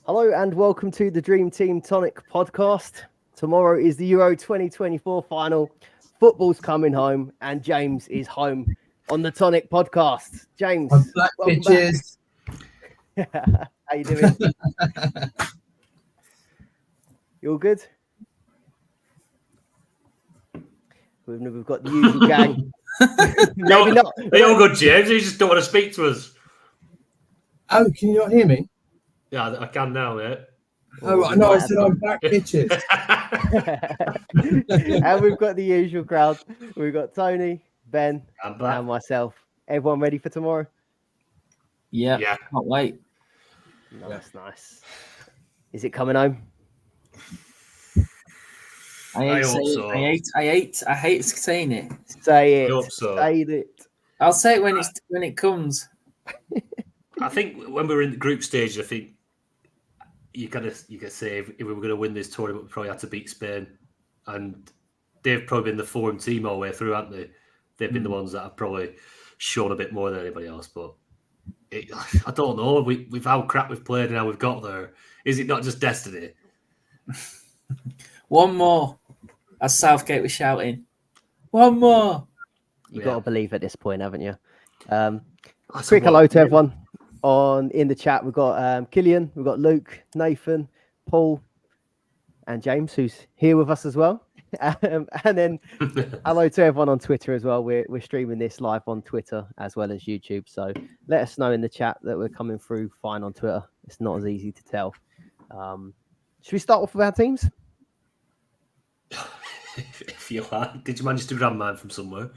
Hello and welcome to the Dream Team Tonic podcast. Tomorrow is the Euro 2024 final. Football's coming home and James is home on the Tonic podcast. James, on black pitches. How you doing? You all good? We've got the usual gang. Maybe not. They all good, James. You just don't want to speak to us. Oh, can you not hear me? Yeah, I can now, mate. Oh, no, I said on black pitches. And we've got the usual crowd. We've got Tony, Ben, and myself. Everyone ready for tomorrow? Yeah. Can't wait. Nice. Is it coming home? I hate saying it. Say it. I hope so. Say it. I'll say it when it comes. I think when we were in the group stage, I think you could say if we were going to win this tournament, we probably had to beat Spain, and they've probably been the form team all the way through, haven't they? They've been the ones that have probably shown a bit more than anybody else. But I don't know. We've how crap we've played and how we've got there. Is it not just destiny? One more, as Southgate was shouting. One more. You've got to believe at this point, haven't you? Quick hello to everyone in the chat. We've got Killian, we've got Luke, Nathan, Paul, and James, who's here with us as well. And then hello to everyone on Twitter as well. We're streaming this live on Twitter as well as YouTube. So let us know in the chat that we're coming through fine on Twitter. It's not as easy to tell. Should we start off with our teams? If you like. Did you manage to grab mine from somewhere?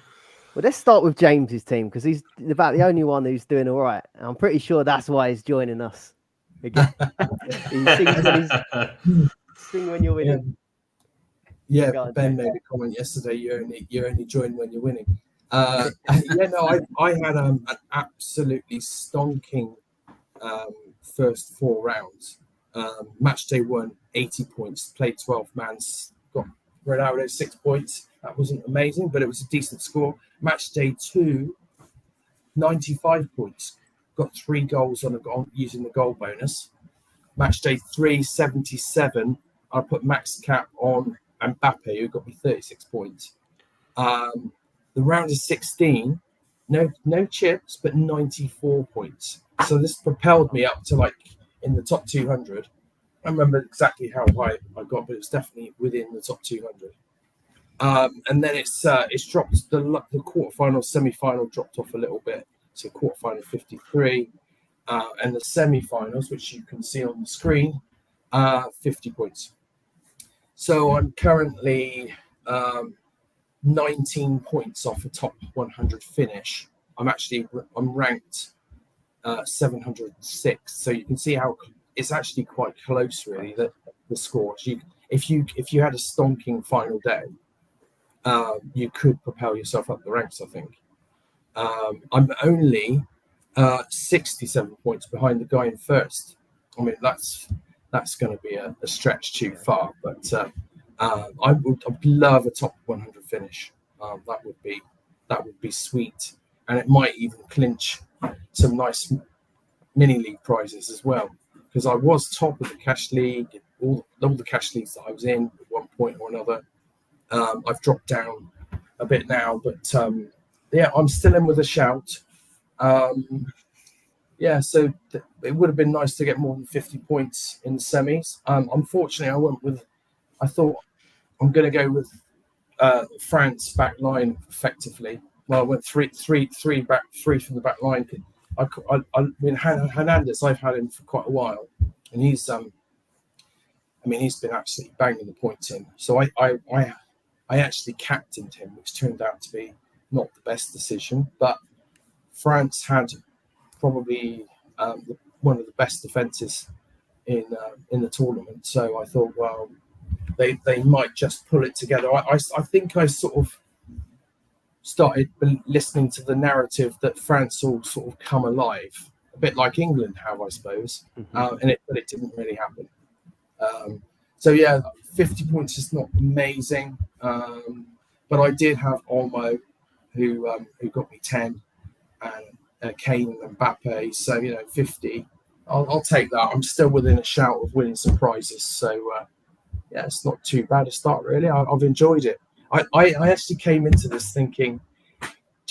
Well, let's start with James's team because he's about the only one who's doing all right. I'm pretty sure that's why he's joining us again. He sing when you're winning. Yeah, Ben made a comment yesterday. You only join when you're winning. I had an absolutely stonking first 4 rounds. Matchday won 80 points, played 12 mans, got Ronaldo 6 points. That wasn't amazing, but it was a decent score. Matchday 2, 95 points. Got 3 goals using the goal bonus. Matchday 3, 77. I put max cap on Mbappe, who got me 36 points. The round of 16, no chips, but 94 points. So this propelled me up to in the top 200. I remember exactly how high I got, but it was definitely within the top 200. And then it's dropped. The quarterfinal, semi-final dropped off a little bit. So quarterfinal 53, and the semi-finals, which you can see on the screen, 50 points. So I'm currently 19 points off a top 100 finish. I'm ranked 706. So you can see how it's actually quite close, really. The scores. If you had a stonking final day, you could propel yourself up the ranks, I think. I'm only 67 points behind the guy in first. I mean, that's going to be a stretch too far, but I'd love a top 100 finish. That would be sweet, and it might even clinch some nice mini league prizes as well. Because I was top of the cash league, all the cash leagues that I was in at one point or another. I've dropped down a bit now, but I'm still in with a shout. So it would have been nice to get more than 50 points in the semis. Unfortunately, I thought I'm going to go with France back line effectively. Well, I went three from the back line. Hernandez, I've had him for quite a while, and he's been absolutely banging the points in. So I actually captained him, which turned out to be not the best decision. But France had probably one of the best defences in the tournament. So I thought, well, they might just pull it together. I think I sort of started listening to the narrative that France will sort of come alive, a bit like England have, I suppose. But it didn't really happen. So yeah, 50 points is not amazing, but I did have Olmo, who got me 10, and Kane and Mbappe. So 50. I'll take that. I'm still within a shout of winning some prizes. So yeah, it's not too bad a start really. I've enjoyed it. I actually came into this thinking,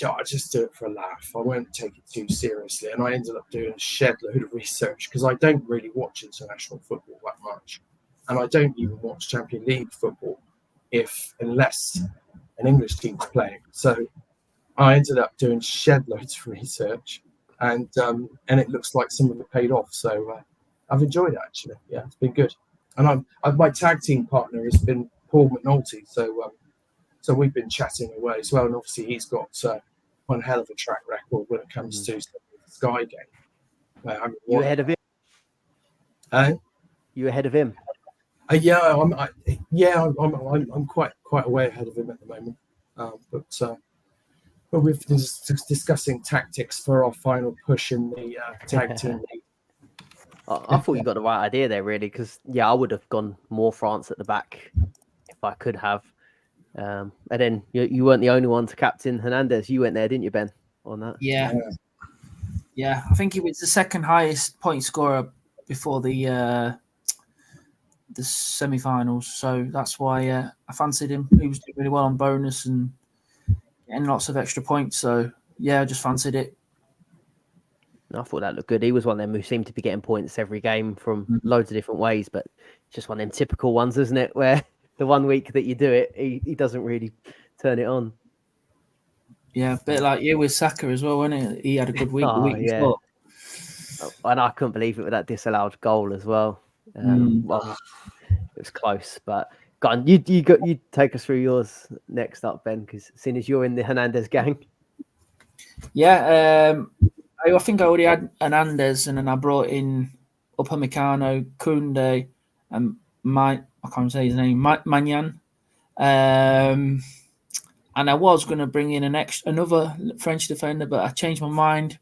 I'll just do it for a laugh. I won't take it too seriously. And I ended up doing a shed load of research because I don't really watch international football that much. And I don't even watch Champions League football unless an English team's playing. So I ended up doing shed loads of research, and it looks like some of it paid off. So I've enjoyed it actually. Yeah, it's been good. And my tag team partner has been Paul McNulty. So we've been chatting away as well. And obviously he's got one hell of a track record when it comes to the Sky game. You ahead of him? You ahead of him? Yeah, I'm quite way ahead of him at the moment. But we've been discussing tactics for our final push in the tag team league. I thought you got the right idea there, really, because I would have gone more France at the back if I could have. And then you weren't the only one to captain Hernandez. You went there, didn't you, Ben, on that? Yeah. I think he was the second highest point scorer before the semi-finals. So that's why I fancied him. He was doing really well on bonus and getting lots of extra points. So, yeah, I just fancied it. I thought that looked good. He was one of them who seemed to be getting points every game from loads of different ways, but just one of them typical ones, isn't it, where the one week that you do it, he doesn't really turn it on. Yeah, a bit like you with Saka as well, wasn't he? He had a good week the week before. And I couldn't believe it with that disallowed goal as well. Well, it was close, but go on. You take us through yours next up, Ben, because seeing as you're in the Hernandez gang. Yeah, I think I already had Hernandez, and then I brought in Upamecano, Koundé, and I can't say his name, Magnan. And I was going to bring in another French defender, but I changed my mind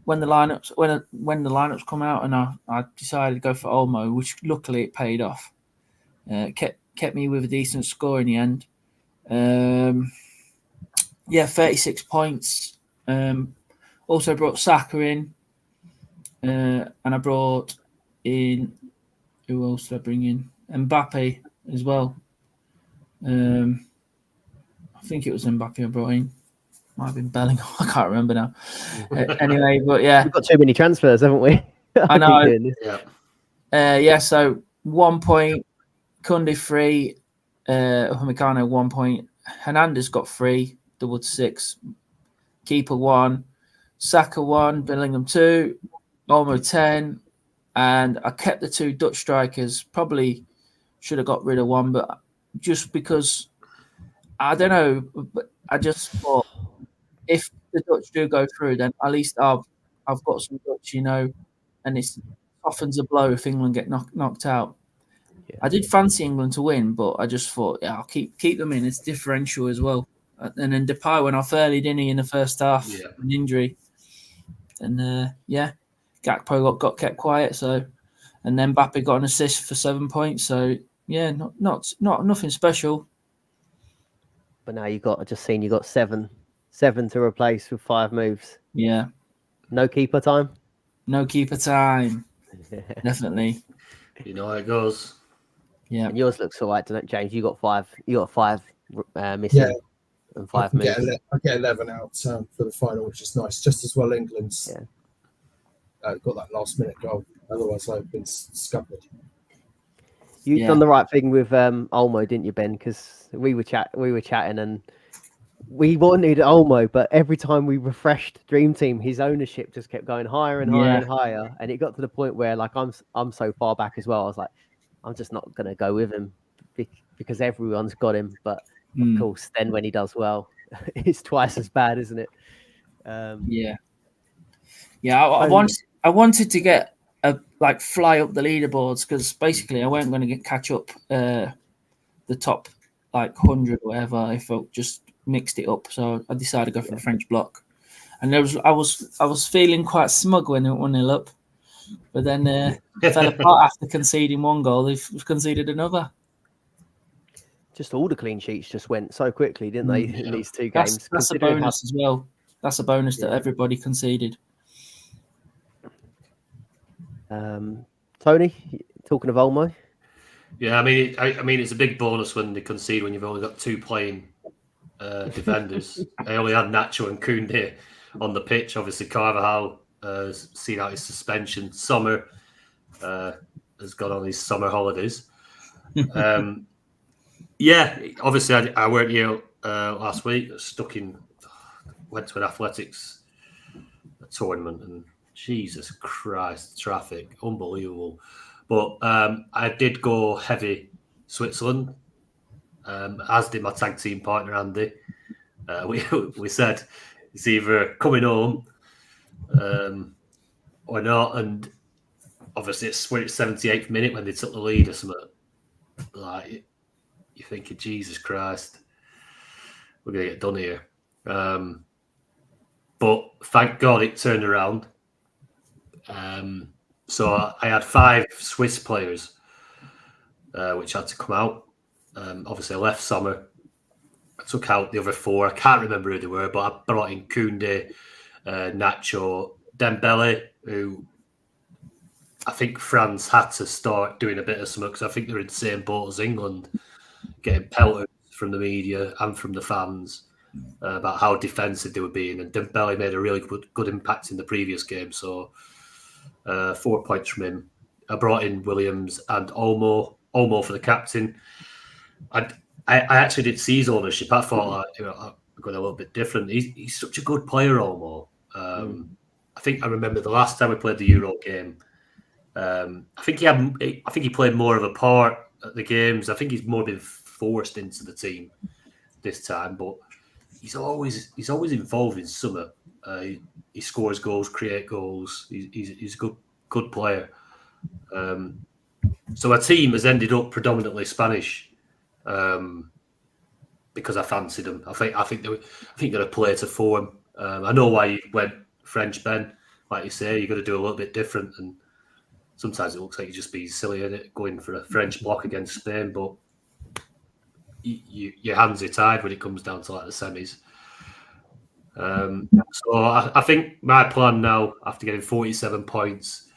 when the lineups come out, and I decided to go for Olmo, which luckily it paid off. Kept me with a decent score in the end. 36 points. Also brought Saka in, and I brought in, who else did I bring in? Mbappe as well. I think it was Mbappe I brought in. Might have been Bellingham. I can't remember now. Anyway, but yeah. We've got too many transfers, haven't we? I know. Yeah. So 1 point, Koundé 3, Upamecano 1 point, Hernandez got 3, doubled 6, keeper 1, Saka 1, Bellingham 2, Olmo 10, and I kept the 2 Dutch strikers. Probably should have got rid of one, but just because I don't know, but I just thought if the Dutch do go through, then at least I've got some Dutch, and it softens the blow if England get knocked out. Yeah. I did fancy England to win, but I just thought, I'll keep them in. It's differential as well. And then Depay went off early, didn't he, in the first half, an injury. And Gakpo got kept quiet. So, and then Mbappe got an assist for 7 points. So yeah, not nothing special. But now you got 7 to replace with 5 moves. Yeah. No keeper time. No keeper time. Definitely. You know how it goes. Yeah. And yours looks all right, doesn't it, James? You got 5. You got 5 missing. And 5 moves. I get 11 out for the final, which is nice. Just as well England's got that last minute goal. Otherwise, I've been scuppered. You've done the right thing with Olmo, didn't you, Ben? Because we were chatting, and we wanted Olmo, but every time we refreshed Dream Team, his ownership just kept going higher and higher and higher, and it got to the point where, like, I'm so far back as well. I was like, I'm just not going to go with him because everyone's got him, but. Of course, then when he does well, it's twice as bad, isn't it? I wanted to get fly up the leaderboards because basically I weren't going to catch up the top 100 or whatever if I just mixed it up. So I decided to go for the French block. And I was feeling quite smug when it went 1-0 up, but then fell apart after conceding one goal. They've conceded another. Just all the clean sheets just went so quickly, didn't they, in these two games? That's a bonus as well. That's a bonus that everybody conceded. Tony, talking of Olmo. Yeah, I mean, it's a big bonus when they concede when you've only got 2 playing defenders. They only had Nacho and Koundé on the pitch. Obviously, Carvajal has seen out his suspension. Sommer has gone on his summer holidays. Yeah, obviously, I weren't here last week. Went to an athletics tournament, and Jesus Christ, traffic, unbelievable. But I did go heavy Switzerland, as did my tag team partner Andy. We said it's either coming home or not, and obviously it's 78th minute when they took the lead or something. Like, you're thinking, Jesus Christ, we're going to get done here. But thank God it turned around. So I had 5 Swiss players, which had to come out. Obviously, I left Sommer. I took out the other 4. I can't remember who they were, but I brought in Koundé, Nacho, Dembele, who I think France had to start doing a bit of something because I think they're in the same boat as England, getting pelted from the media and from the fans about how defensive they were being. And Dembele made a really good impact in the previous game, so 4 points from him. I brought in Williams and Olmo for the captain. I actually did see his ownership. I thought I'm going a little bit different. He's such a good player, Olmo. I think I remember the last time we played the Euro game. I think he played more of a part at the games. I think he's more been forced into the team this time, but he's always involved in something. He scores goals, create goals. He's a good player. So our team has ended up predominantly Spanish because I fancied them. I think they're going to play to form. I know why you went French, Ben. Like you say, you're going to do a little bit different, and sometimes it looks like you just be silly in it, going for a French block against Spain, but your hands are tied when it comes down to like the semis. So I think my plan now, after getting 47 points,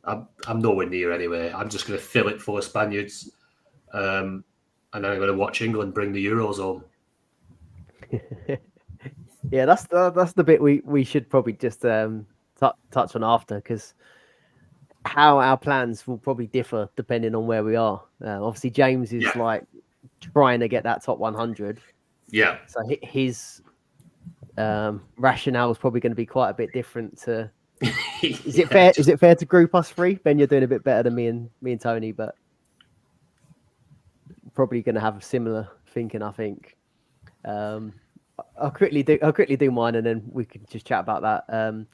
I'm nowhere near anyway. I'm just going to fill it full of Spaniards, and then I'm going to watch England bring the Euros home. Yeah, that's the bit we should probably just touch on after, because how our plans will probably differ depending on where we are. Obviously, James is like trying to get that top 100. Yeah. So his rationale is probably going to be quite a bit different to. Is it fair? Is it fair to group us 3? Ben, you're doing a bit better than me and Tony, but probably going to have a similar thinking, I think. I'll quickly do mine, and then we can just chat about that.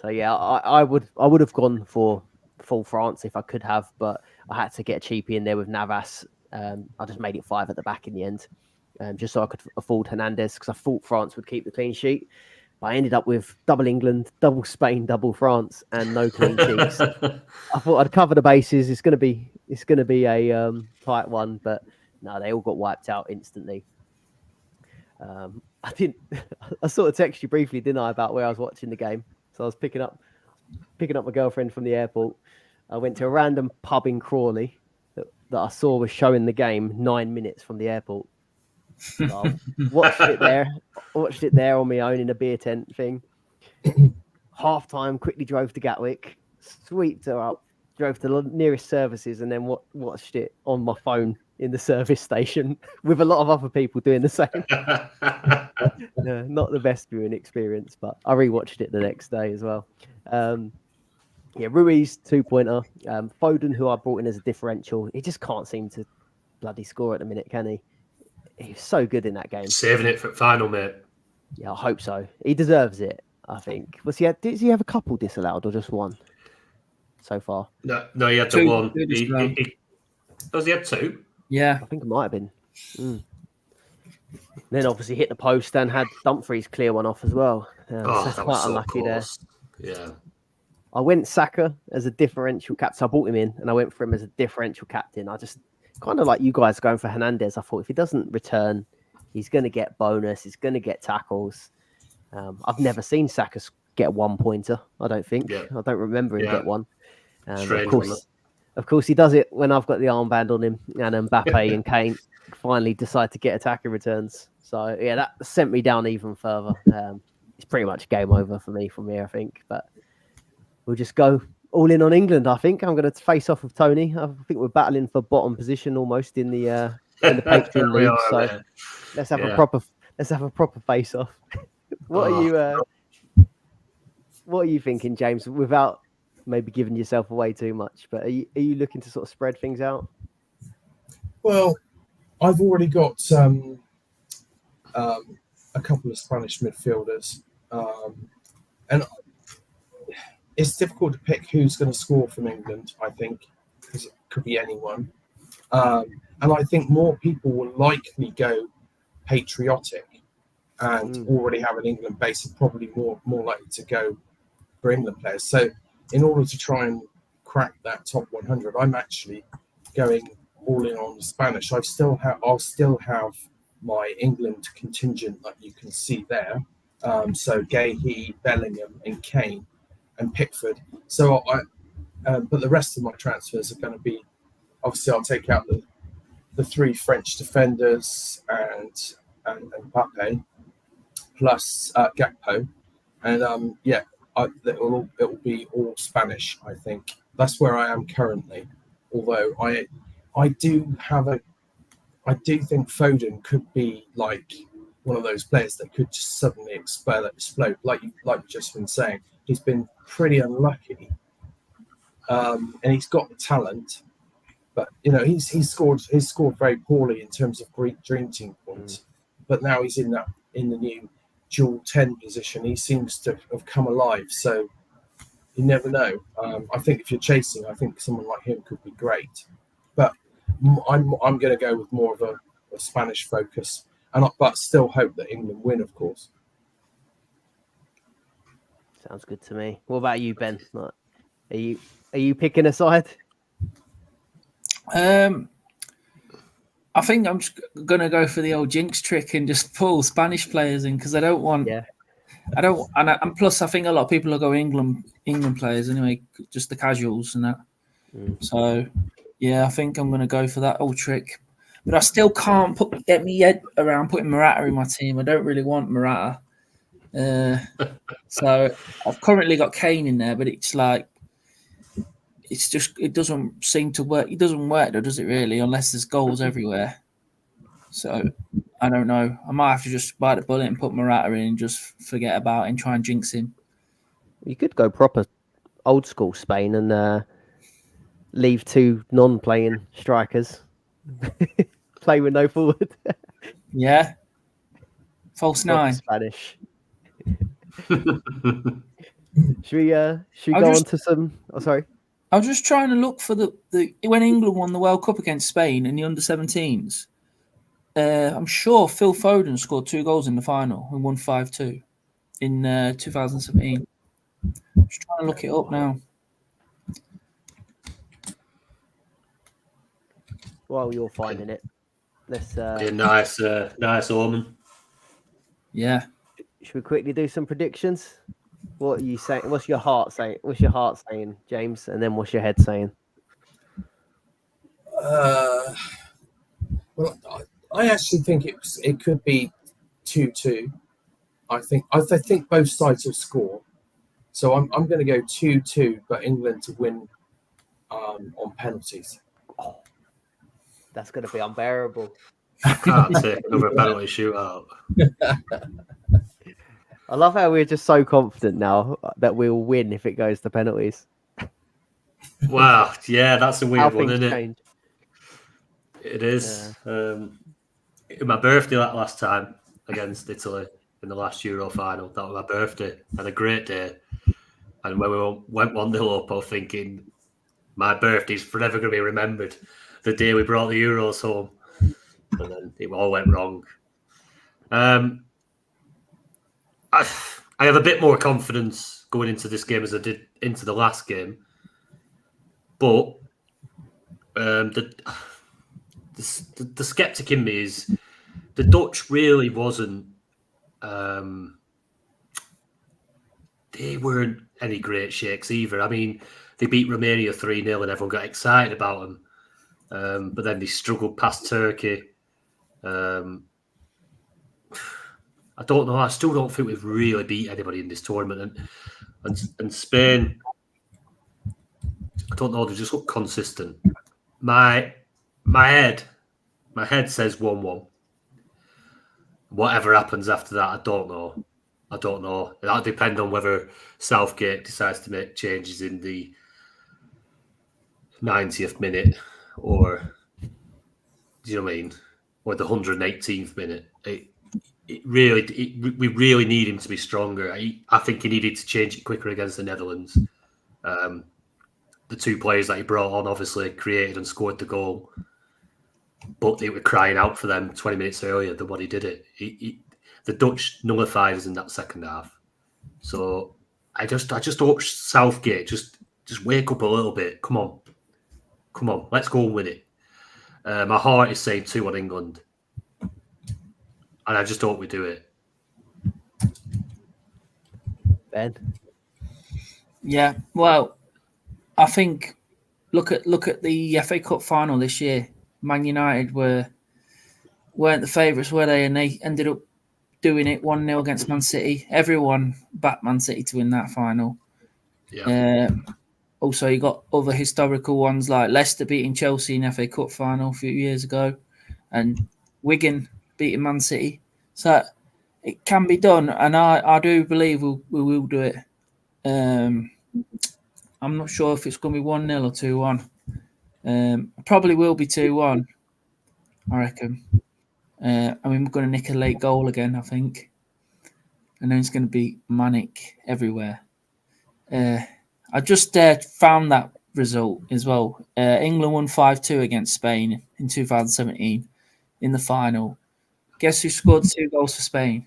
So yeah, I would have gone for full France if I could have, but I had to get a cheapie in there with Navas. I just made it 5 at the back in the end, just so I could afford Hernandez, because I thought France would keep the clean sheet. But I ended up with double England, double Spain, double France, and no clean sheets. I thought I'd cover the bases. It's going to be a tight one, but no, they all got wiped out instantly. I sort of texted you briefly, didn't I, about where I was watching the game. So I was picking up my girlfriend from the airport. I went to a random pub in Crawley that I saw was showing the game 9 minutes from the airport. So I watched it there on my own in a beer tent thing. Half time, quickly drove to Gatwick, sweeped her up, drove to the nearest services, and then watched it on my phone in the service station with a lot of other people doing the same. Not the best viewing experience, but I rewatched it the next day as well. Ruiz 2-pointer. Foden, who I brought in as a differential, he just can't seem to bloody score at the minute, can he? He was so good in that game. Saving it for final, mate. Yeah, I hope so. He deserves it, I think. Did he have a couple disallowed or just one so far? No, he had the one. Does he have 2? Yeah. I think it might have been. Then obviously hit the post and had Dumfries clear one off as well. So that quite was so unlucky close. there. Yeah. I went Saka as a differential captain. So I brought him in and I went for him as a differential captain. I just kind of like you guys going for Hernandez. I thought if he doesn't return, he's going to get bonus. He's going to get tackles. I've never seen Saka get 1 pointer. I don't think. Yeah. I don't remember him get one. Strange, of course, he does it when I've got the armband on him, and Mbappe and Kane finally decide to get attacking returns. So yeah, that sent me down even further. It's pretty much game over for me from here, I think. But we'll just go all in on England. I think I'm going to face off with Tony. I think we're battling for bottom position almost in the Patreon league. So let's have a proper face off. What are you thinking, James? Without maybe giving yourself away too much, but are you looking to sort of spread things out? Well, I've already got a couple of Spanish midfielders, and it's difficult to pick who's going to score from England, I think, because it could be anyone. And I think more people will likely go patriotic and already have an England base, and probably more likely to go for England players. So in order to try and crack that top 100, I'm actually going all in on Spanish. I'll still have my England contingent that you can see there. So Gahey, Bellingham, and Kane, and Pickford. So but the rest of my transfers are going to be, obviously I'll take out the three French defenders and Mbappe plus Gakpo, and it will be all Spanish. I think that's where I am currently. Although I do think Foden could be like one of those players that could just suddenly explode. Like you've just been saying, he's been pretty unlucky, and he's got the talent, but he's scored very poorly in terms of Greek Dream Team points. But now he's in the new dual 10 position. He seems to have come alive. So you never know. I think if you're chasing, I think someone like him could be great. But I'm going to go with more of a Spanish focus, but still hope that England win, of course. Sounds good to me. What about you, Ben? Are you picking a side? I think I'm just gonna go for the old jinx trick and just pull Spanish players in, because I don't want. Yeah. I don't, and plus I think a lot of people are going England players anyway, just the casuals and that. So yeah, I think I'm gonna go for that old trick, but I still can't get me head around putting Morata in my team. I don't really want Morata. So I've currently got Kane in there, but it's like, it doesn't seem to work. It doesn't work though, does it really? Unless there's goals everywhere. So I don't know. I might have to just bite the bullet and put Morata in and just forget about it and try and jinx him. You could go proper old school Spain and leave two non-playing strikers. Play with no forward. Yeah. False nine. Spanish. Should we go on to some? Oh, sorry. I was just trying to look for the when England won the World Cup against Spain in the under-17s. I'm sure Phil Foden scored 2 goals in the final and won 5-2 in 2017. Just trying to look it up now. While you're finding it, let's. Nice omen. Yeah. Should we quickly do some predictions? What are you saying? What's your heart saying? What's your heart saying, James? And then what's your head saying? Well, I actually think it could be 2-2. I think both sides will score. So I'm going to go 2-2, but England to win on penalties. Oh, that's going to be unbearable. Can't take another penalty shootout. I love how we're just so confident now that we'll win if it goes to penalties. Wow, yeah, that's a weird one, isn't it? Change. It is. Yeah. My birthday last time against Italy in the last Euro final, that was my birthday. I had a great day. And when we went 1-0 up, I was thinking, my birthday's forever going to be remembered. The day we brought the Euros home. And then it all went wrong. I have a bit more confidence going into this game as I did into the last game, but the skeptic in me is the Dutch really wasn't. They weren't any great shakes either. I mean, they beat Romania 3-0 and everyone got excited about them. But then they struggled past Turkey. I don't know. I still don't think we've really beat anybody in this tournament. And Spain, I don't know. They just look consistent. My head says 1-1. Whatever happens after that, I don't know. That'll depend on whether Southgate decides to make changes in the 90th minute or, do you know what I mean? Or the 118th minute. We really need him to be stronger. I think he needed to change it quicker against the Netherlands. The two players that he brought on obviously created and scored the goal, but they were crying out for them 20 minutes earlier than what he did it. The Dutch nullified us in that second half. So I just hope Southgate just wake up a little bit. Come on, let's go and win it. My heart is saying 2-1 England, and I just hope we do it. Ben? Yeah, well, I think look at the FA Cup final this year. Man United weren't the favourites, were they? And they ended up doing it 1-0 against Man City. Everyone backed Man City to win that final. Yeah. Also, you got other historical ones like Leicester beating Chelsea in FA Cup final a few years ago, and Wigan beating Man City. So it can be done, and I do believe we will do it. I'm not sure if it's going to be 1-0 or 2-1. Probably will be 2-1, I reckon. We're going to nick a late goal again, I think. And then it's going to be manic everywhere. I just found that result as well. England won 5-2 against Spain in 2017 in the final. Guess who scored 2 goals for Spain?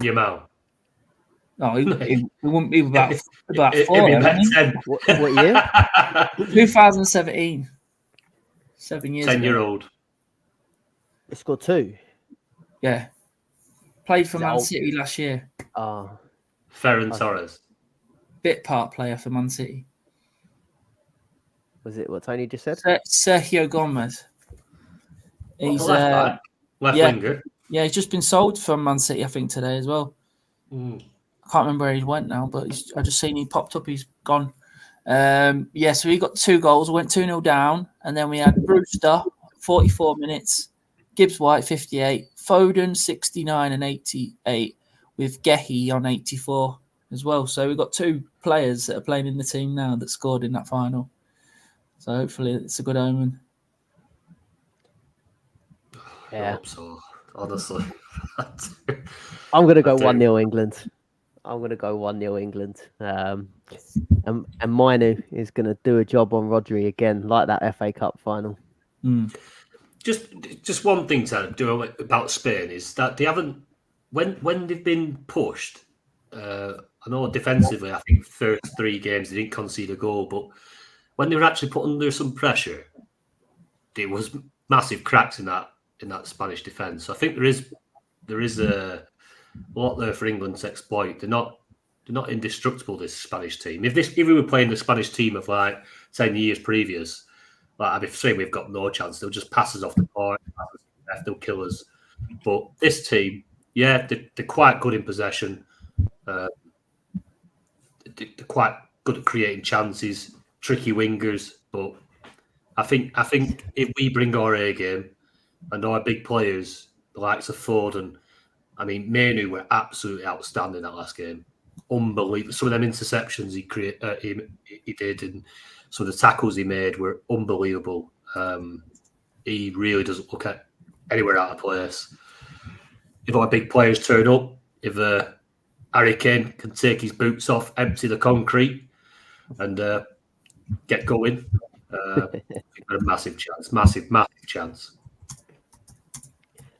Yamal. Oh, it wouldn't be about 4. What year? 2017. 7 years 10-year-old. He scored 2. Yeah. Played for Man City last year. Ferran Torres. Bit part player for Man City. Was it what Tony just said? Sergio Gomez. He's left winger. Yeah, he's just been sold from Man City, I think, today as well. I can't remember where he went now, but I just seen he popped up. He's gone. So he got 2 goals. Went 2-0 down, and then we had Brewster, 44 minutes. Gibbs White, 58. Foden, 69 and 88, with Gehi on 84 as well. So we've got 2 players that are playing in the team now that scored in that final. So hopefully it's a good omen. Yeah. I hope so, honestly. I'm going to go 1-0 England. And Minu is going to do a job on Rodri again, like that FA Cup final. Just one thing to do about Spain is that they haven't, when they've been pushed, I know defensively, I think first 3 games they didn't concede a goal, but when they were actually put under some pressure, there was massive cracks in that Spanish defence. So I think there is a lot there for England to exploit. They're not indestructible, this Spanish team. If we were playing the Spanish team of like 10 years previous, like I'd be saying we've got no chance. They'll just pass us off the park, they'll kill us. But this team, they're quite good in possession. They're quite good at creating chances, tricky wingers. But I think if we bring our A game and our big players, the likes of Foden, I mean, Manu were absolutely outstanding that last game. Unbelievable. Some of them interceptions he did, and some of the tackles he made were unbelievable. He really doesn't look at anywhere out of place. If our big players turn up, if Harry Kane can take his boots off, empty the concrete, and get going, we've got a massive chance. Massive chance.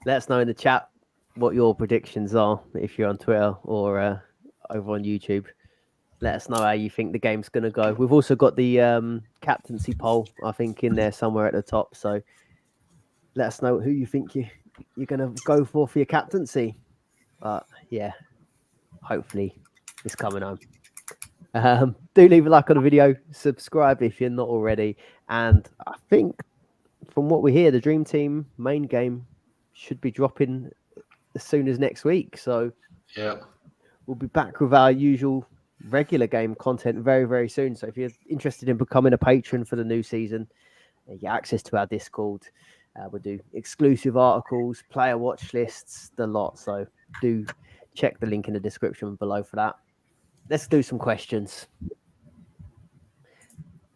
Let us know in the chat what your predictions are if you're on Twitter or over on YouTube. Let us know how you think the game's going to go. We've also got the captaincy poll, I think, in there somewhere at the top. So let us know who you think you're going to go for your captaincy. But yeah, hopefully it's coming home. Do leave a like on the video, subscribe if you're not already. And I think from what we hear, the Dream Team main game should be dropping as soon as next week. So yeah, we'll be back with our usual regular game content very, very soon. So if you're interested in becoming a patron for the new season, you get access to our Discord. We'll do exclusive articles, player watch lists, the lot. So do check the link in the description below for that. Let's do some questions.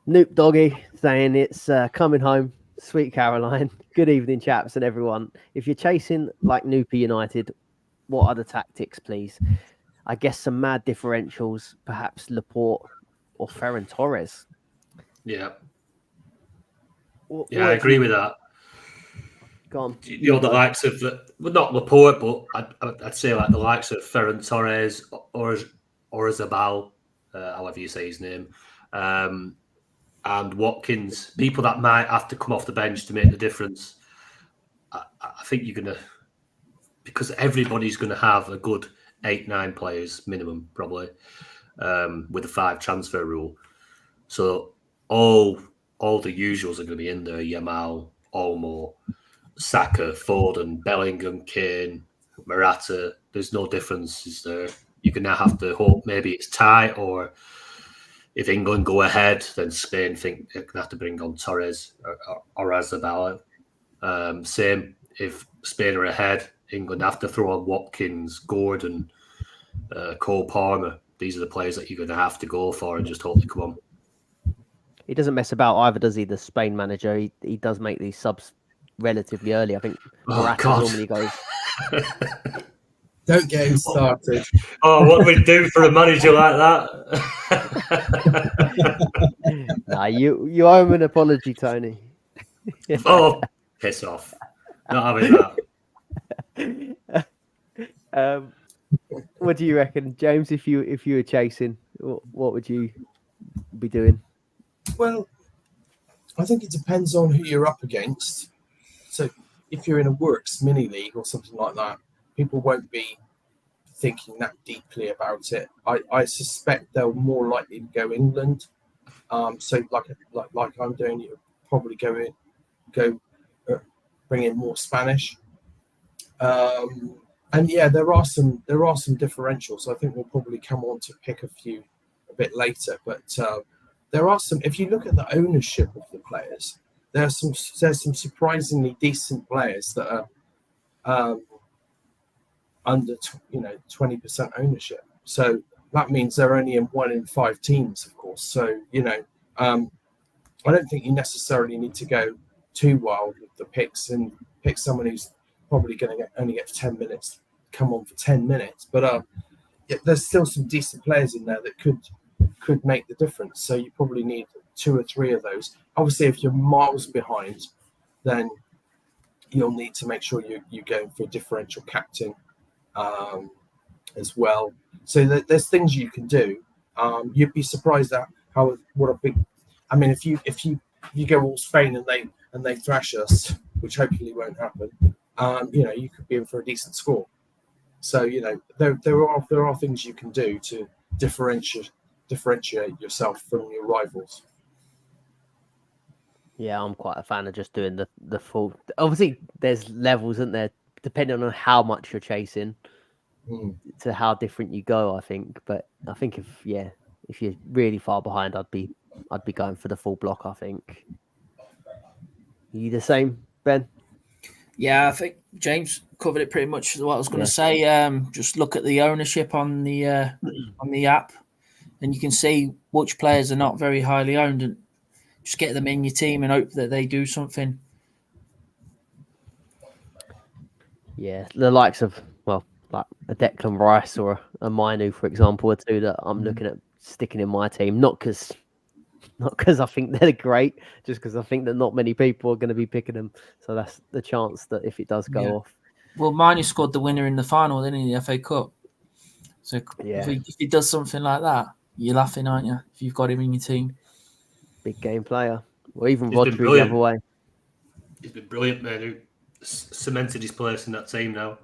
Noop Doggy saying it's coming home. Sweet Caroline. Good evening, chaps and everyone. If you're chasing like Noopy United, what are the tactics, please? I guess some mad differentials, perhaps Laporte or Ferran Torres. Yeah. I agree with that. Go on. The likes of, not Laporte, but I'd say like the likes of Ferran Torres or Zabal, however you say his name, and Watkins, people that might have to come off the bench to make the difference. I think you're going to, because everybody's going to have a good 8-9 players minimum, probably, with the 5 transfer rule. So all the usuals are going to be in there: Yamal, Olmo, Saka, Foden, Bellingham, Kane, Morata. There's no difference, is there? You're going to have to hope maybe it's tight, or if England go ahead, then Spain think they're going to have to bring on Torres or Azabala. Same, if Spain are ahead, England have to throw on Watkins, Gordon, Cole Palmer. These are the players that you're going to have to go for and just hope they come on. He doesn't mess about either, does he? The Spain manager, he does make these subs relatively early. I think Morata normally goes. Don't get him started. Oh, what we do for a manager like that? Nah, you owe him an apology, Tony. Oh, piss off! Not having that. What do you reckon, James? If you were chasing, what would you be doing? Well, I think it depends on who you're up against. So if you're in a Works mini league or something like that, people won't be thinking that deeply about it. I suspect they're more likely to go England. So like I'm doing, you'll probably go bring in more Spanish. And yeah, there are some differentials. I think we'll probably come on to pick a few a bit later. But there are some. If you look at the ownership of the players, there's some surprisingly decent players that are under 20% ownership. So that means they're only in 1 in 5 teams, of course. So I don't think you necessarily need to go too wild with the picks and pick someone who's probably going to only get 10 minutes, come on for 10 minutes. But there's still some decent players in there that could make the difference. So you probably need 2 or 3 of those. Obviously, if you're miles behind, then you'll need to make sure you're going for a differential captain as well. So there's things you can do. You'd be surprised at what a big. I mean, if you go all Spain and they thrash us, which hopefully won't happen, you could be in for a decent score. So there are things you can do to differentiate yourself from your rivals. Yeah, I'm quite a fan of just doing the full. Obviously, there's levels, isn't there, depending on how much you're chasing, to how different you go. I think, but I think if you're really far behind, I'd be going for the full block. I think. You the same, Ben? Yeah, I think James covered it pretty much. What I was going to say. Just look at the ownership on the app, and you can see which players are not very highly owned, and just get them in your team and hope that they do something. Yeah, the likes of like a Declan Rice or a Mainu, for example, are 2 that I'm looking at sticking in my team. Not because I think they're great, just because I think that not many people are going to be picking them. So that's the chance that if it does go off. Well, Miney scored the winner in the final, didn't he, in the FA Cup? So if he does something like that, you're laughing, aren't you? If you've got him in your team. Big game player. Or even He's been Rodri the other way. He's been brilliant, man. Who cemented his place in that team now.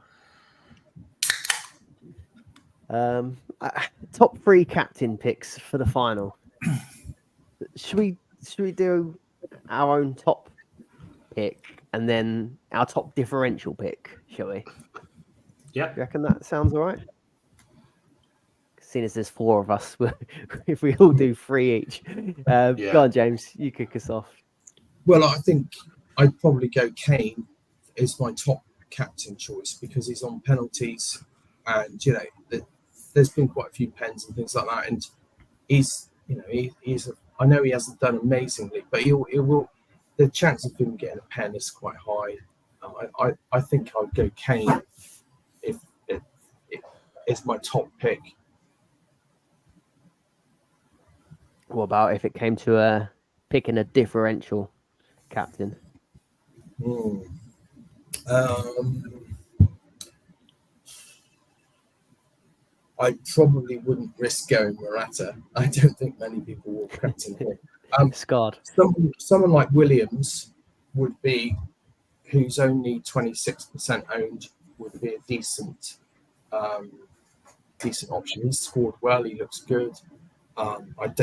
Top 3 captain picks for the final. Should we do our own top pick and then our top differential pick? Shall we? Yeah. You reckon that sounds all right? Seeing as there's 4 of us, if we all do 3 each. Go on, James. You kick us off. Well, I think I'd probably go Kane as my top captain choice because he's on penalties, and there's been quite a few pens and things like that, and he's I know he hasn't done amazingly, but he will. The chance of him getting a pen is quite high. I think I'd go Kane if it is my top pick. What about if it came to picking a differential captain? I probably wouldn't risk going Morata. I don't think many people will captain him. Scarred. Someone like Williams would be, who's only 26% owned, would be a decent option. He's scored well. He looks good.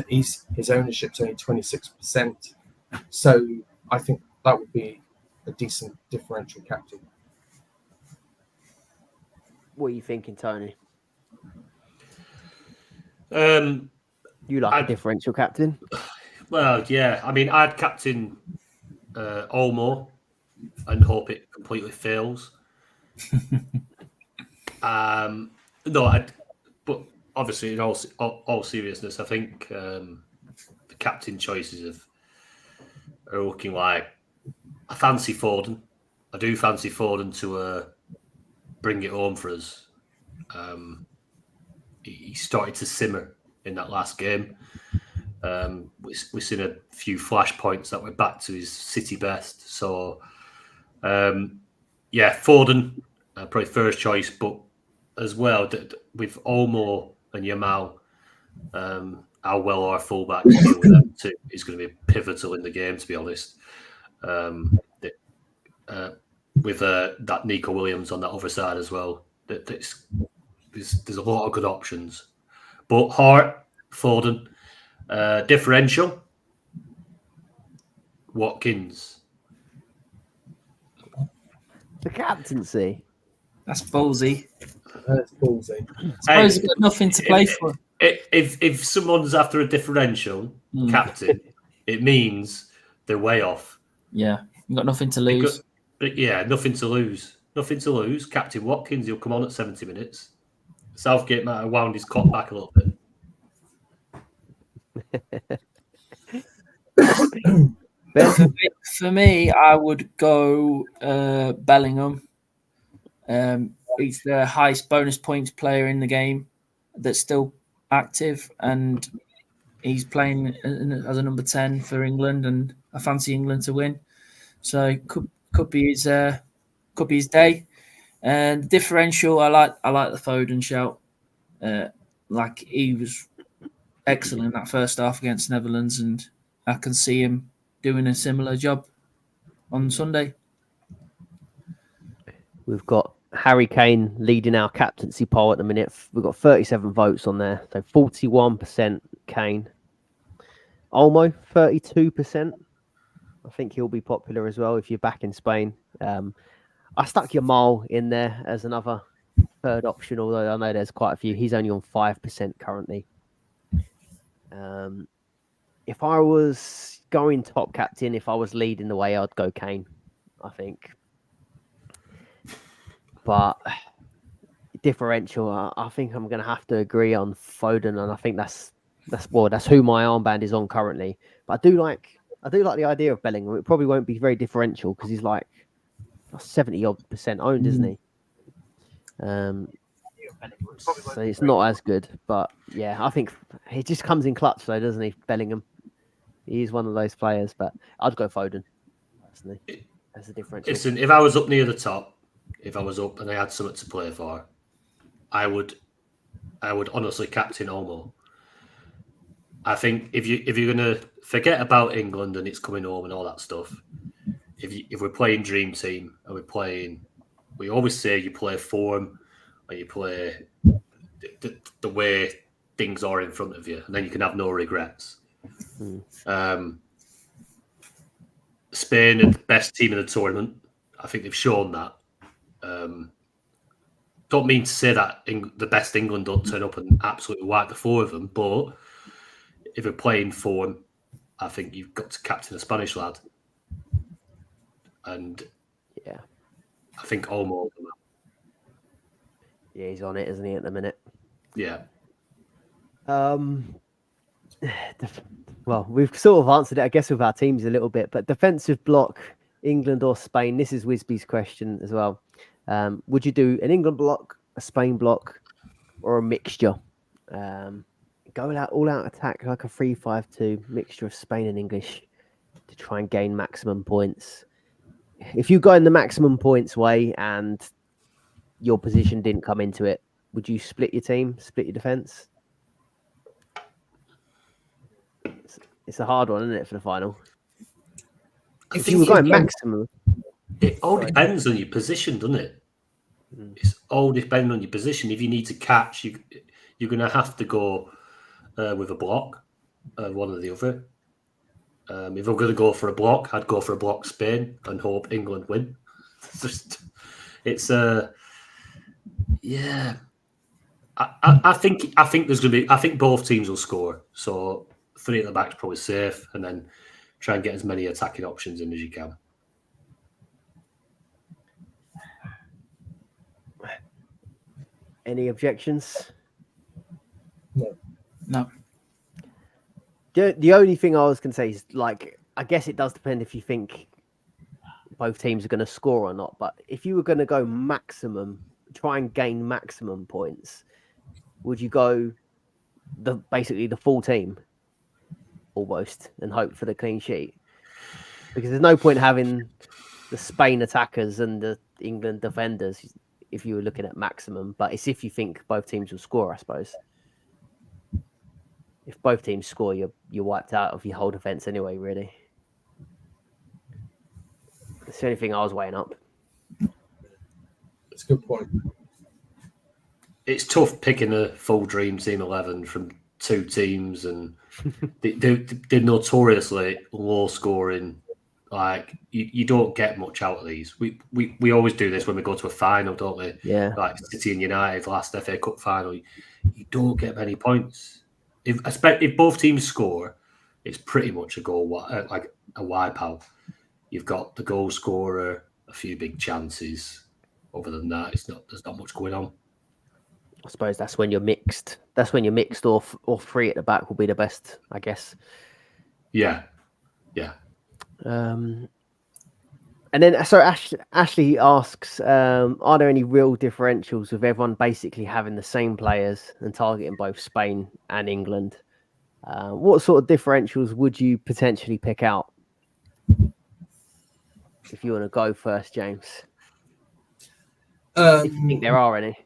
His ownership's only 26%, so I think that would be a decent differential captain. What are you thinking, Tony? You like a differential captain? Well, yeah. I mean, I'd captain Olmo and hope it completely fails. But obviously, in all seriousness, I think the captain choices are looking like I fancy Foden. I do fancy Foden to bring it home for us. He started to simmer in that last game. We've seen a few flashpoints that we're back to his City best. So, Foden, probably first choice, but as well with Olmo and Yamal, how well our fullbacks deal with them too is going to be pivotal in the game, to be honest. With that Nico Williams on that other side as well, there's a lot of good options. But Hart, Foden, differential, Watkins. The captaincy. That's ballsy. That's ballsy. I suppose he's got nothing to play for. If someone's after a differential captain, it means they're way off. Yeah, you've got nothing to lose. Nothing to lose. Nothing to lose. Captain Watkins, he'll come on at 70 minutes. Southgate might have wound his clock back a little bit. For me, I would go Bellingham. He's the highest bonus points player in the game that's still active, and he's playing as a number 10 for England, and I fancy England to win. So could be his day. And differential, I like the Foden shout. Like he was excellent in that first half against Netherlands, and I can see him doing a similar job on Sunday. We've got Harry Kane leading our captaincy poll at the minute. We've got 37 votes on there, so 41% Kane. Olmo, 32%. I think he'll be popular as well if you're back in Spain. I stuck Yamal in there as another third option, although I know there's quite a few. He's only on 5% currently. If I was going top captain, if I was leading the way, I'd go Kane, I think. But differential, I think I'm going to have to agree on Foden, and I think that's who my armband is on currently. But I do like the idea of Bellingham. It probably won't be very differential because he's like 70% owned, isn't he? So it's not as good, but yeah, I think he just comes in clutch though, doesn't he, Bellingham? He's one of those players, but I'd go Foden personally as a differential. Listen, if I was up near the top, if I was up and I had something to play for, I would honestly captain Olmo. I think if you're gonna forget about England and it's coming home and all that stuff, if we're playing Dream Team and we always say you play form or you play the way things are in front of you, and then you can have no regrets. Spain are the best team in the tournament. I think they've shown that. Don't mean to say that the best England don't turn up and absolutely wipe the four of them, but if we're playing form, I think you've got to captain a Spanish lad. And yeah, I think Olmo. Yeah, he's on it, isn't he, at the minute? Yeah. Well, we've sort of answered it, I guess, with our teams a little bit, but defensive block, England or Spain? This is Wisby's question as well. Would you do an England block, a Spain block, or a mixture? Go all out attack, like a 3-5-2 mixture of Spain and English to try and gain maximum points. If you go in the maximum points way and your position didn't come into it, would you split your team, split your defense? It's a hard one, isn't it, for the final? If you were going maximum, it all depends on your position, doesn't it? It's all depending on your position. If you need to catch, you're going to have to go with a block, one or the other. If I'm going to go for a block, I'd go for a block Spain and hope England win. Yeah. I think there's going to be. I think both teams will score. So 3 at the back is probably safe, and then try and get as many attacking options in as you can. Any objections? No. The only thing I was going to say is, like, I guess it does depend if you think both teams are going to score or not. But if you were going to go maximum, try and gain maximum points, would you go basically the full team almost and hope for the clean sheet? Because there's no point having the Spain attackers and the England defenders if you were looking at maximum. But it's if you think both teams will score, I suppose. If both teams score, you're wiped out of your whole defense anyway, really. That's the only thing I was weighing up. That's a good point. It's tough picking a full Dream Team 11 from 2 teams, and they're notoriously low scoring. Like you don't get much out of these. We always do this when we go to a final, don't we? Yeah. Like City and United last FA Cup final, you don't get many points. If both teams score, it's pretty much a goal, like a wipeout. You've got the goal scorer, a few big chances. Other than that, there's not much going on. I suppose that's when you're mixed. That's when you're mixed, or 3 at the back will be the best, I guess. Yeah. And then, so Ashley asks, are there any real differentials with everyone basically having the same players and targeting both Spain and England? What sort of differentials would you potentially pick out? If you want to go first, James. If you think there are any.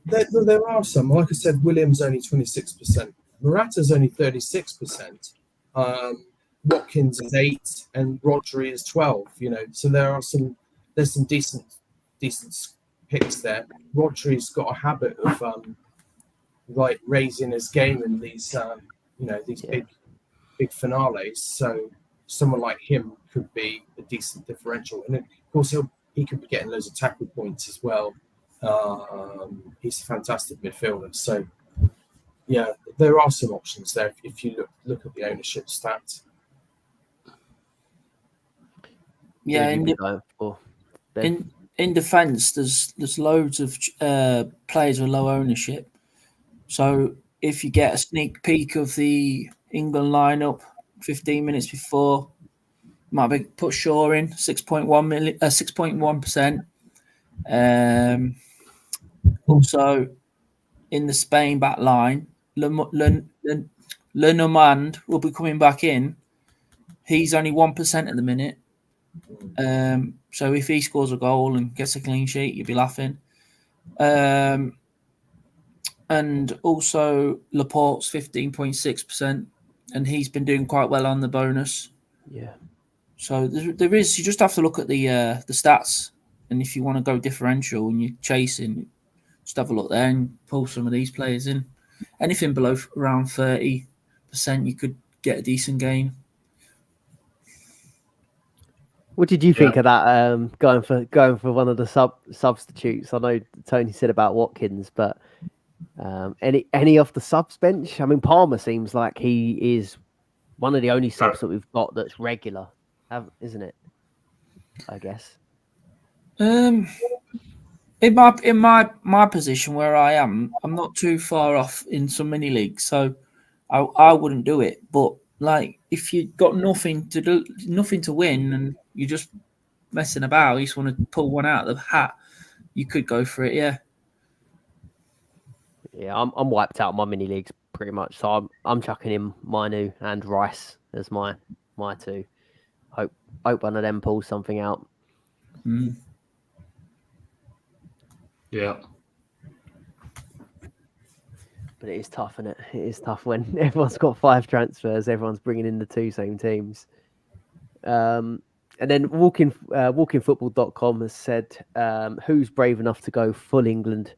there are some. Like I said, Williams only 26%. Morata's only 36%. Watkins is 8 and Rodri is 12. So there's some decent picks there. Rodri's got a habit of raising his game in these big finales. So someone like him could be a decent differential, and of course he could be getting loads of tackle points as well. He's a fantastic midfielder. So yeah, there are some options there if you look at the ownership stats. Yeah, in defence, there's loads of players with low ownership. So if you get a sneak peek of the England lineup 15 minutes before, might be put Shaw in 6.1%. Also in the Spain back line, Lenormand will be coming back in. He's only 1% at the minute. So if he scores a goal and gets a clean sheet, you'd be laughing. And also Laporte's 15.6%, and he's been doing quite well on the bonus. Yeah. So there is. You just have to look at the stats, and if you want to go differential and you're chasing, just have a look there and pull some of these players in. Anything below around 30%, you could get a decent game. What did you think of that? Going for one of the substitutes. I know Tony said about Watkins, but any off the subs bench? I mean, Palmer seems like he is one of the only subs that we've got that's regular, isn't it? I guess. In my position where I am, I'm not too far off in some mini leagues, so I wouldn't do it. But like, if you got nothing to do, nothing to win, and you're just messing about, you just want to pull one out of the hat, you could go for it. Yeah. Yeah, I'm wiped out my mini leagues pretty much, so I'm chucking in Manu and Rice as my two. Hope one of them pulls something out. Yeah. But it is tough, isn't it? It is tough when everyone's got 5 transfers, everyone's bringing in the 2 same teams. And then walkingfootball.com has said, who's brave enough to go full England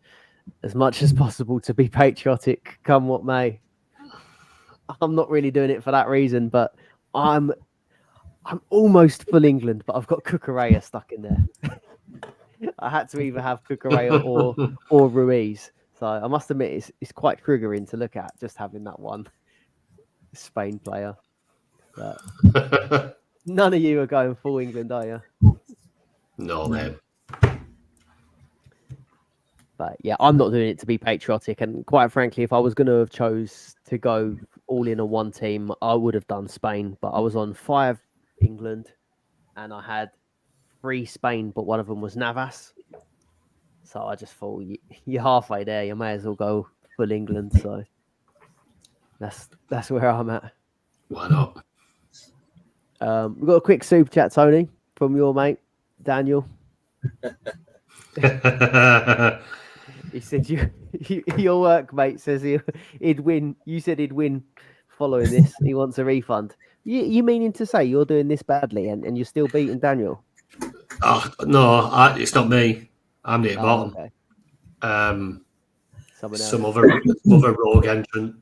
as much as possible to be patriotic, come what may. I'm not really doing it for that reason, but I'm almost full England, but I've got Cucurella stuck in there. I had to either have Cucurella or Ruiz. So I must admit, it's quite triggering to look at, just having that one Spain player. But none of you are going full England, are you? No, man. But yeah, I'm not doing it to be patriotic. And quite frankly, if I was going to have chose to go all in on one team, I would have done Spain. But I was on 5 England and I had 3 Spain, but one of them was Navas. So I just thought, you're halfway there. You may as well go full England. So that's where I'm at. Why not? We've got a quick super chat, Tony, from your mate, Daniel. He said your workmate says he'd win. You said he'd win following this. He wants a refund. You meaning to say you're doing this badly and you're still beating Daniel? Oh no, it's not me. I'm near bottom. Okay. Some other rogue entrant,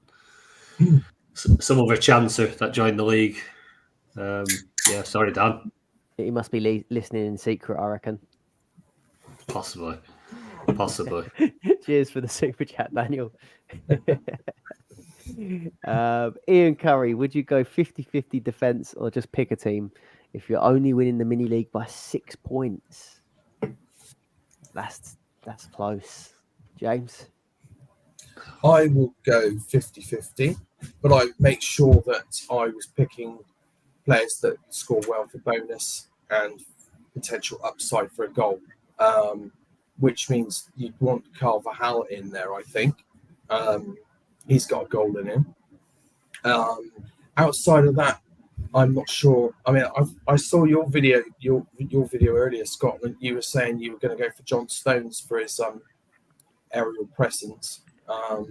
some other chancer that joined the league. Yeah, sorry, Dan. He must be listening in secret, I reckon. Possibly. Cheers for the super chat, Daniel. Ian Curry, would you go 50-50 defense or just pick a team if you're only winning the mini league by 6 points? That's close. James? I will go 50-50, but I make sure that I was picking players that score well for bonus and potential upside for a goal. Which means you'd want Carvajal in there, I think. He's got a goal in him. Outside of that, I'm not sure. I mean, I saw your video earlier, Scott, and you were saying you were going to go for John Stones for his aerial presence. I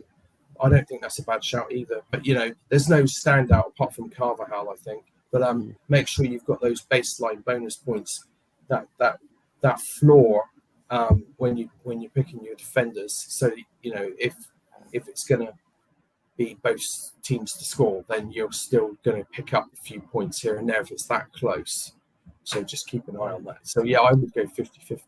don't think that's a bad shout either. But, there's no standout apart from Carvajal, I think. But make sure you've got those baseline bonus points, that floor, when you're picking your defenders, so if it's going to be both teams to score, then you're still going to pick up a few points here and there if it's that close. So just keep an eye on that. So yeah, I would go 50-50.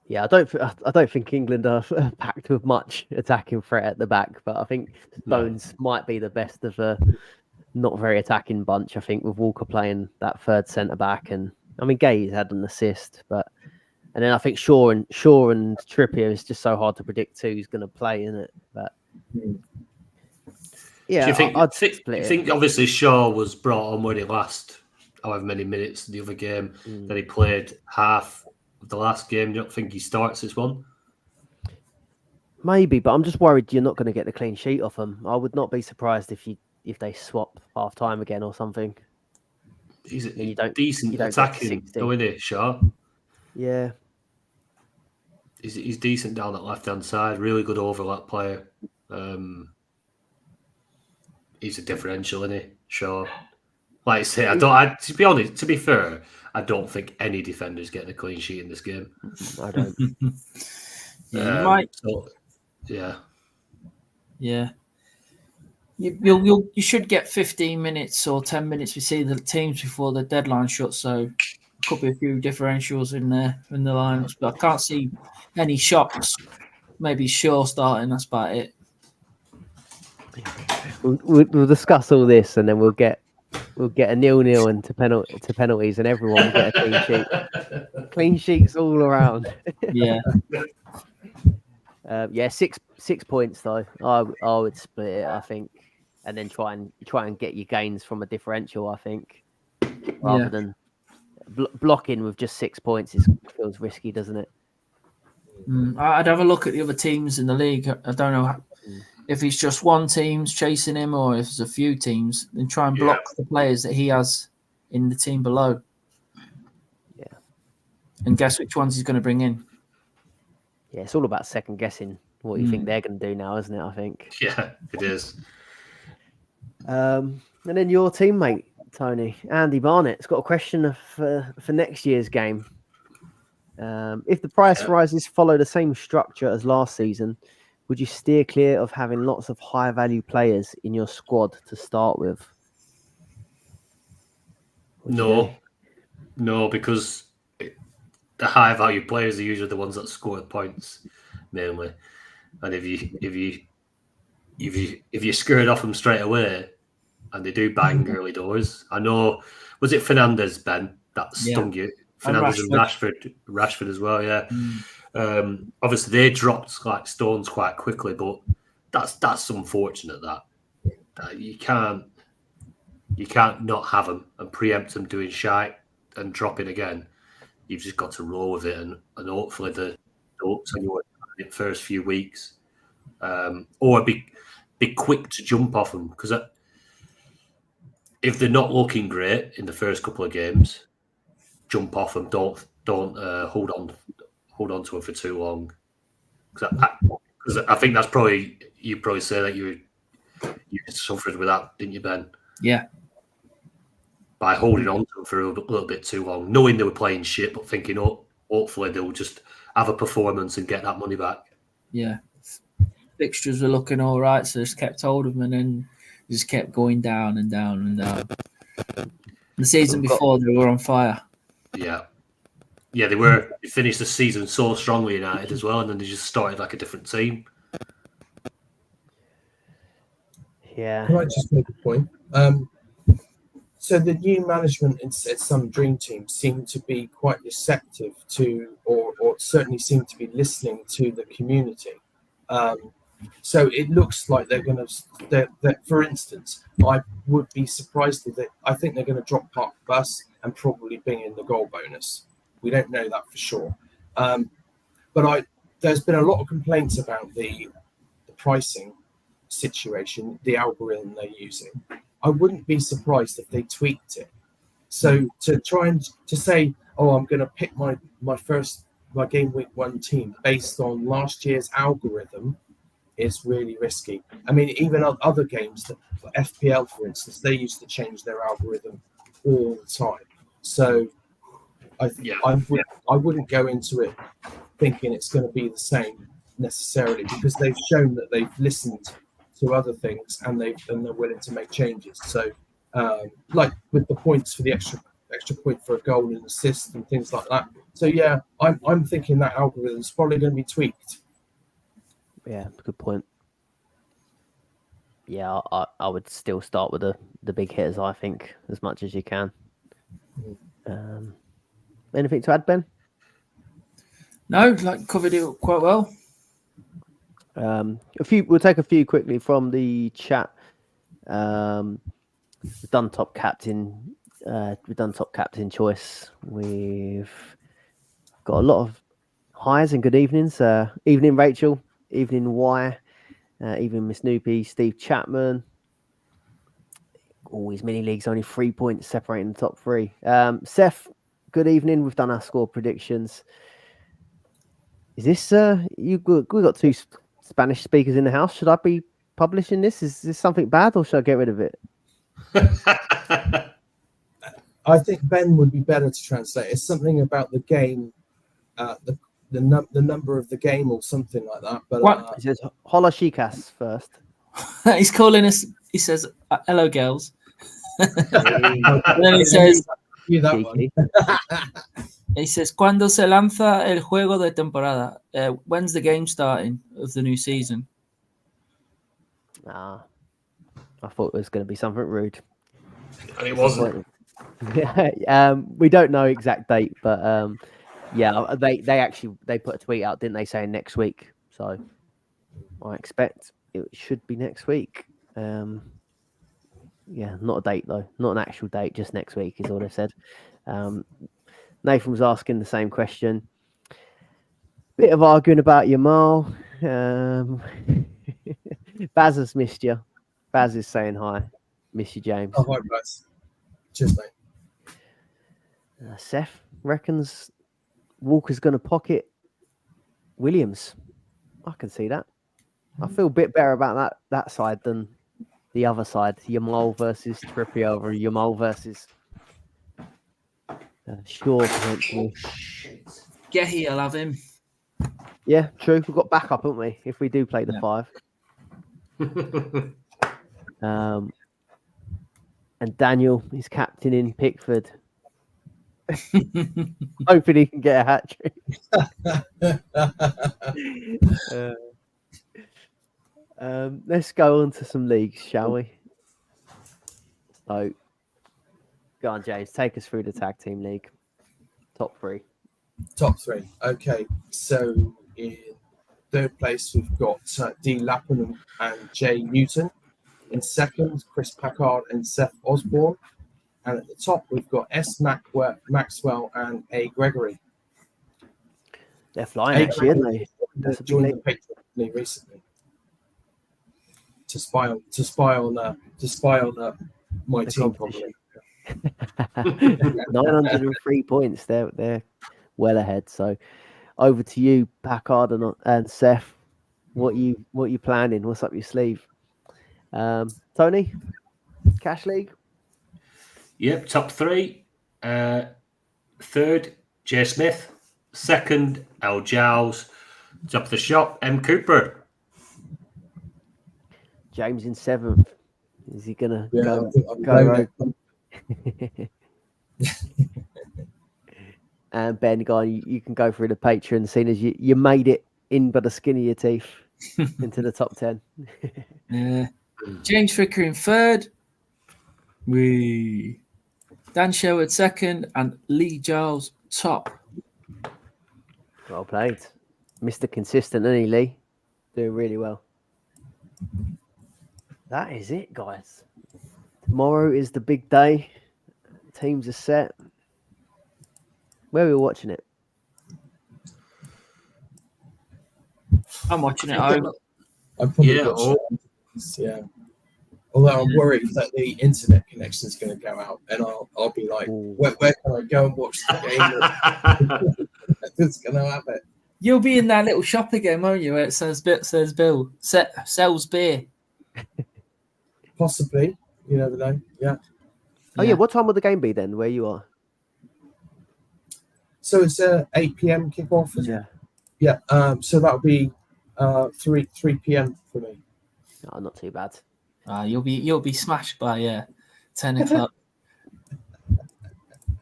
Yeah, I don't think England are packed with much attacking threat at the back, but I think Stones might be the best of a not very attacking bunch. I think with Walker playing that third centre back, and I mean Gay's had an assist, and then I think Shaw and Trippier is just so hard to predict who's going to play in it. But yeah, I'd think obviously Shaw was brought on when he last however many minutes the other game that he played half of the last game. You don't think he starts this one? Maybe, but I'm just worried you're not going to get the clean sheet off him. I would not be surprised if they swap half time again or something. He's a you don't attacking, though, isn't he, Shaw? Yeah. He's decent down that left-hand side. Really good overlap player. He's a differential, isn't he? Shaw. Like I say, to be honest, to be fair, I don't think any defender's getting a clean sheet in this game. I don't. Yeah, you might. So, yeah. Yeah. You should get 15 minutes or 10 minutes to see the teams before the deadline shuts. So could be a few differentials in there in the lineups, but I can't see any shocks. Maybe Shaw starting. That's about it. We'll discuss all this, and then we'll get a 0-0 into penalties, and everyone will get a clean sheet. Clean sheets all around. Yeah. Yeah, 6 points though. I would split it, I think, and then try and get your gains from a differential. I think rather than blocking with just 6 points feels risky, doesn't it? I'd have a look at the other teams in the league. I don't know if it's just one team's chasing him or if it's a few teams, and try and block the players that he has in the team below. Yeah. And guess which ones he's going to bring in. Yeah, it's all about second guessing what you think they're going to do now, isn't it? I think. Yeah, it is. And then your teammate, Tony, Andy Barnett's got a question for next year's game. If the price rises follow the same structure as last season, would you steer clear of having lots of high-value players in your squad to start with? No, because the high-value players are usually the ones that score the points mainly, and if you screw it off them straight away, and they do bang early doors. I know, was it Fernandez, Ben, that stung you? Fernandez and Rashford as well, yeah. Obviously, they dropped like stones quite quickly, but that's unfortunate that you can't not have them and preempt them doing shite and dropping again. You've just got to roll with it, and hopefully the ups on your first few weeks, or be quick to jump off them, because if they're not looking great in the first couple of games, jump off them. Don't hold on to them for too long. Because I think that's probably, you probably say that you suffered with that, didn't you, Ben? Yeah. By holding on to them for a little bit too long, knowing they were playing shit, but thinking, hopefully they'll just have a performance and get that money back. Yeah. Fixtures were looking all right, so just kept hold of them, and then just kept going down and down and down. The season before, they were on fire. Yeah. Yeah, they were. They finished the season so strongly, United, as well, and then they just started like a different team. Yeah. Can I just make a point? So the new management at some dream teams seem to be quite receptive to, or certainly seem to be listening to the community. So it looks like they're going to, for instance, I would be surprised if I think they're going to drop Park Bus and probably bring in the goal bonus. We don't know that for sure. But there's been a lot of complaints about the pricing situation, the algorithm they're using. I wouldn't be surprised if they tweaked it. So to try and to say, I'm going to pick my game week 1 team based on last year's algorithm is really risky. I mean, even other games, the FPL, for instance, they used to change their algorithm all the time. So I wouldn't go into it thinking it's going to be the same necessarily, because they've shown that they've listened to other things and they're willing to make changes. So like with the points for the extra point for a goal and assist and things like that. So yeah, I'm thinking that algorithm's probably going to be tweaked. Yeah, good point. Yeah, I would still start with the big hitters, I think, as much as you can. Anything to add, Ben? No, covered it quite well. We'll take a few quickly from the chat. We've done top captain. We've done top captain choice. We've got a lot of highs and good evenings. Evening, Rachel. Evening, Y. Evening, Miss Noopy. Steve Chapman. Always mini leagues, only 3 points separating the top three. Seth, good evening. We've done our score predictions. Is this we got two Spanish speakers in the house? Should I be publishing this? Is this something bad, or should I get rid of it? I think Ben would be better to translate. It's something about the game, the number of the game or something like that. But It says Hola chicas first. He's calling us. He says, "Hello, girls." And then he says, that one. he says, "Cuándo se lanza el juego de temporada?" When's the game starting of the new season? I thought it was going to be something rude. And it wasn't. We don't know exact date, but yeah, they put a tweet out, didn't they, saying next week? So I expect it should be next week. Yeah, not a date though, not an actual date, just next week is all they've said. Nathan was asking the same question. Bit of arguing about Yamal. Baz has missed you. Baz is saying hi. Miss you, James. Oh, hi, Baz. Cheers, mate. Seth reckons Walker's going to pocket Williams. I can see that. I feel a bit better about that side than the other side. Yamal versus Trippier or Yamal versus Shaw potentially. Gehi, I'll have him. Yeah, true. We've got backup, haven't we? If we do play the 5. And Daniel is captain in Pickford. Hoping he can get a hat trick. Let's go on to some leagues, shall we? So, go on, James. Take us through the tag team league. Top three. Top three. Okay. So, in third place, we've got D. Lapham and Jay Newton. In second, Chris Packard and Seth Osborne. And at the top, we've got S. Maxwell and A. Gregory. They're flying, actually, aren't they? That's joined the Patreon recently to spy on my team. Probably 903 points. They're well ahead. So, over to you, Packard and Seth. What you planning? What's up your sleeve? Tony, Cash League. Yep, top three. Third, Jay Smith. Second, L. Giles. Top of the shop, M. Cooper. James in seventh. Is he gonna go? And Ben, guy, you can go through the Patreon, seeing as you made it in by the skin of your teeth into the top 10. Yeah. James Fricker in third. Dan Sherwood second, and Lee Giles top. Well played. Mr. Consistent, isn't he, Lee? Doing really well. That is it, guys. Tomorrow is the big day. Teams are set. Where are we watching it? I'm watching it home. Yeah. Although I'm worried that the internet connection is going to go out, and I'll be like, where can I go and watch the game? Who's going to have it? You'll be in that little shop again, won't you? Where it says Bill sells beer. Possibly. You never know. Yeah. Oh yeah. What time will the game be then? Where you are? So it's 8 p.m. kickoff. Yeah. Yeah. So that'll be 3 p.m. for me. Oh, not too bad. You'll be smashed by 10 o'clock.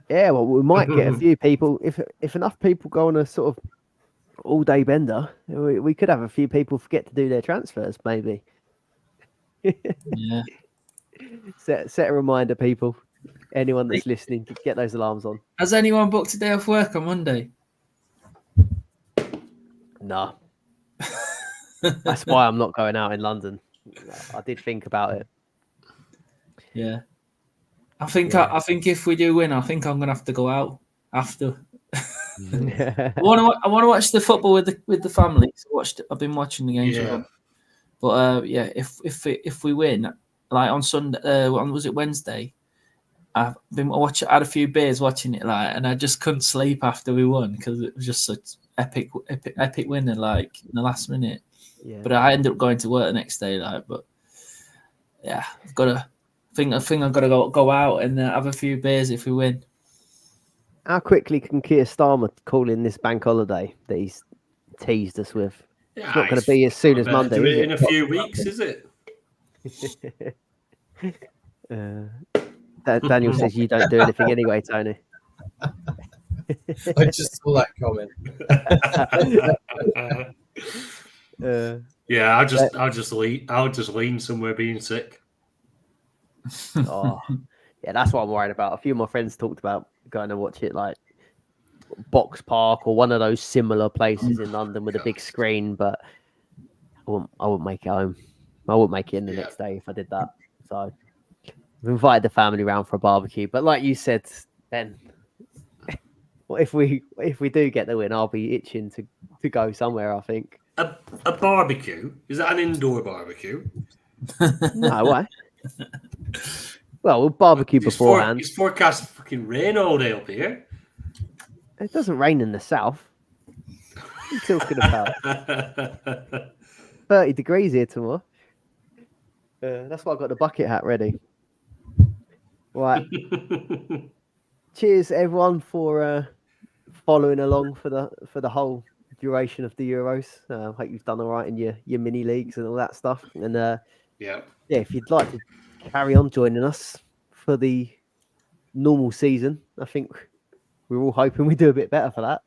Yeah, well, we might get a few people if enough people go on a sort of all-day bender. We could have a few people forget to do their transfers, maybe. Yeah. Set a reminder, people. Anyone that's listening, get those alarms on. Has anyone booked a day off work on Monday? No. That's why I'm not going out in London. I did think about it. Yeah. I think if we do win, I think I'm gonna have to go out after. I want to watch the football with the family. I've been watching the games with them. But if we win, like on Sunday, was it Wednesday? I've been had a few beers watching it, like, and I just couldn't sleep after we won because it was just such epic winner, like in the last minute. Yeah. But I ended up going to work the next day, like. But yeah, I've got to. I think I've got to go out and have a few beers if we win. How quickly can Keir Starmer call in this bank holiday that he's teased us with? Yeah, it's not going to be as soon as Monday. Do it is in a few weeks, is it? Daniel says you don't do anything anyway, Tony. I just saw that comment. Yeah, I'll just lean somewhere being sick. Oh, yeah, that's what I'm worried about. A few of my friends talked about going to watch it like Box Park or one of those similar places in London with a big screen, but I wouldn't make it home. I wouldn't make it in the next day if I did that. So I've invited the family round for a barbecue. But like you said, Ben, if we do get the win, I'll be itching to go somewhere, I think. A barbecue? Is that an indoor barbecue? No, why? Well, we'll barbecue beforehand. It's forecast fucking rain all day up here. It doesn't rain in the south. What are you talking about? 30 degrees here tomorrow. That's why I got the bucket hat ready. Right. Cheers, everyone, for following along for the whole duration of the Euros. I hope you've done all right in your mini leagues and all that stuff. And yeah, if you'd like to carry on joining us for the normal season, I think we're all hoping we do a bit better for that.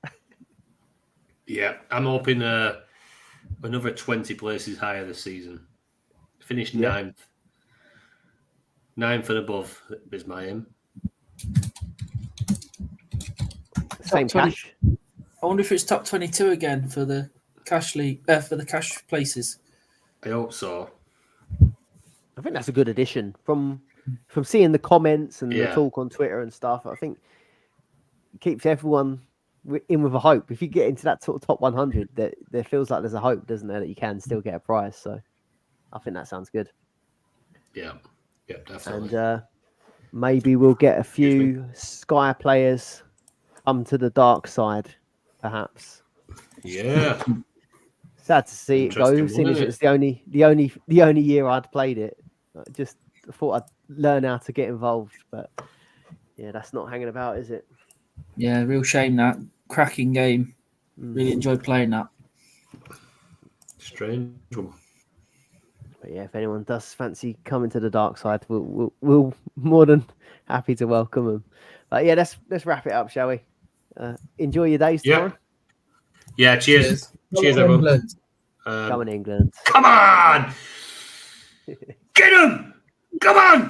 Yeah, I'm hoping another 20 places higher this season. Finish ninth. 9th and above is my aim. Same cash. I wonder if it's top 22 again for the cash league, for the cash places. I hope so. I think that's a good addition. From seeing the comments and the talk on Twitter and stuff, I think it keeps everyone in with a hope. If you get into that sort of top 100, there feels like there's a hope, doesn't there, that you can still get a prize. So I think that sounds good. Yeah, definitely. And maybe we'll get a few Sky players come to the dark side, perhaps. Yeah. Sad to see it go, seeing as it's the only year I'd played it. I just thought I'd learn how to get involved, but yeah, that's not hanging about, is it? Yeah, real shame that. Cracking game. Really enjoyed playing that. Strange one. But yeah, if anyone does fancy coming to the dark side, we'll more than happy to welcome them. But yeah, let's wrap it up, shall we? Enjoy your days tomorrow. Yeah, cheers. Cheers, everyone. Come on, England. Come on! Get him! Come on!